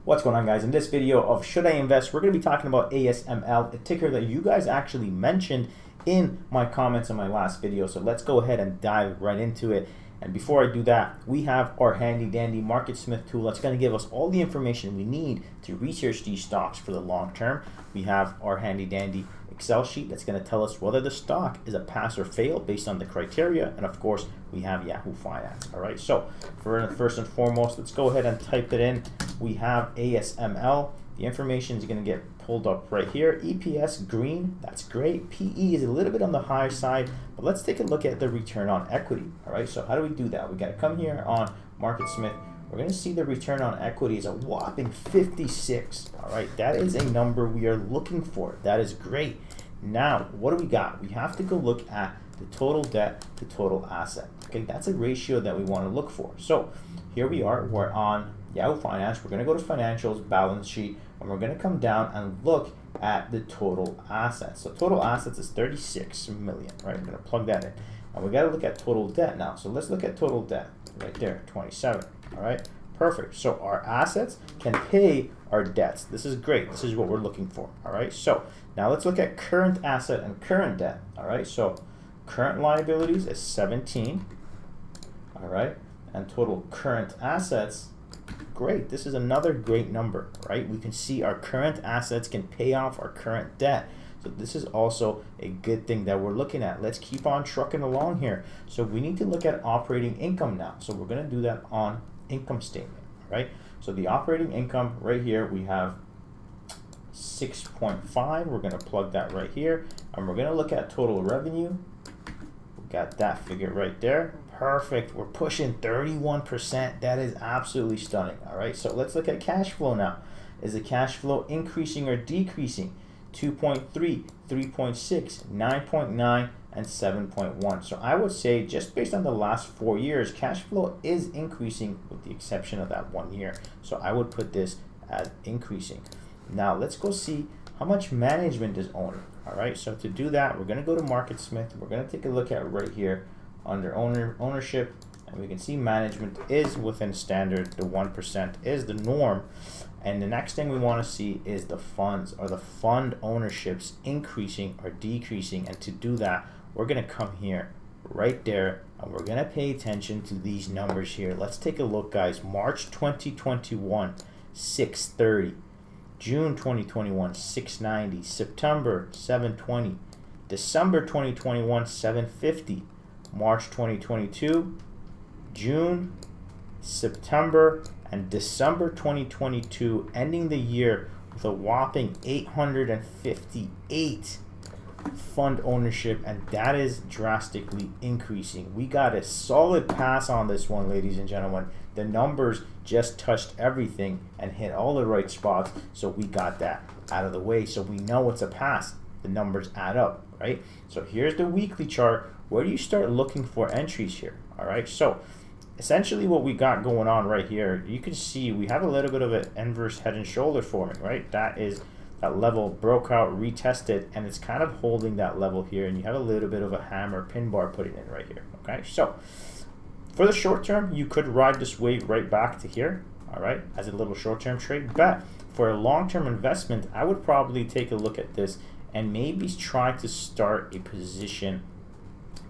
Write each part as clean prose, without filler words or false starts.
What's going on, guys? In this video of Should I Invest, we're going to be talking about ASML, a ticker that you guys actually mentioned in my comments in my last video. So let's go ahead and dive right into it. And before I do that, we have our handy dandy MARKETSMITH tool that's going to give us all the information we need to research these stocks for the long term. We have our handy dandy Excel sheet that's going to tell us whether the stock is a pass or fail based on the criteria. And of course, we have Yahoo Finance. All right, so first and foremost, let's go ahead and type it in. We have ASML. The information is going to get pulled up right here. EPS green, that's great. PE is a little bit on the higher side, but let's take a look at the return on equity. All right, so how do we do that? We got to come here on MARKETSMITH. We're going to see the return on equity is a whopping 56. All right, that is a number we are looking for. That is great. Now, what do we got? We have to go look at the total debt to total asset. Okay, that's a ratio that we want to look for. So here we are. We're on Yahoo Finance. We're going to go to financials, balance sheet, and we're going to come down and look at the total assets. So total assets is 36 million, right? We're going to plug that in. And we got to look at total debt now. So let's look at total debt right there, 27. All right, perfect. So our assets can pay our debts. This is great. This is what we're looking for. All right, so now let's look at current asset and current debt. All right, so current liabilities is 17. All right, and total current assets, great. This is another great number, right? We can see our current assets can pay off our current debt. So this is also a good thing that we're looking at. Let's keep on trucking along here. So we need to look at operating income now. So we're going to do that on income statement, right? So the operating income right here, we have 6.5. We're going to plug that right here, and we're going to look at total revenue. We got that figure right there. Perfect. We're pushing 31%. That is absolutely stunning. All right, so let's look at cash flow now. Is the cash flow increasing or decreasing? 2.3, 3.6, 9.9, and 7.1. So I would say, just based on the last 4 years, cash flow is increasing with the exception of that 1 year. So I would put this as increasing. Now let's go see how much management is owning. All right, so to do that, we're going to go to MARKETSMITH. We're going to take a look at right here under ownership, and we can see management is within standard. The 1% is the norm. And the next thing we want to see is the funds, or the fund ownerships increasing or decreasing. And to do that, we're going to come here right there, and we're going to pay attention to these numbers here. Let's take a look, guys. March 2021, 630. June 2021, 690. September, 720. December 2021, 750. March 2022, June, September, and December 2022, ending the year with a whopping 858 fund ownership, and that is drastically increasing. We got a solid pass on this one, ladies and gentlemen. The numbers just touched everything and hit all the right spots, so we got that out of the way. So we know it's a pass. The numbers add up, right? So here's the weekly chart. Where do you start looking for entries here? All right, so essentially what we got going on right here, you can see we have a little bit of an inverse head and shoulder forming, right? That level broke out, retested, and it's kind of holding that level here, and you have a little bit of a hammer pin bar putting in right here. Okay, so for the short term, you could ride this wave right back to here, all right, as a little short-term trade. But for a long-term investment, I would probably take a look at this and maybe try to start a position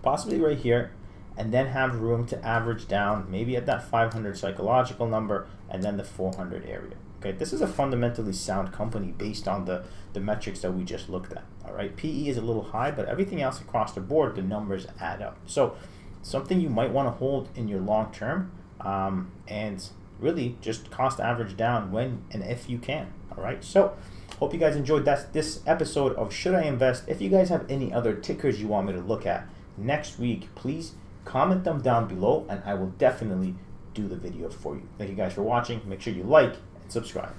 possibly right here, and then have room to average down maybe at that 500 psychological number and then the 400 area. Okay, this is a fundamentally sound company based on the metrics that we just looked at. All right, PE is a little high, but everything else across the board, the numbers add up. So something you might want to hold in your long term, and really just cost average down when and if you can. All right, so hope you guys enjoyed this episode of Should I Invest. If you guys have any other tickers you want me to look at next week, please comment them down below, and I will definitely do the video for you. Thank you guys for watching. Make sure you like and subscribe.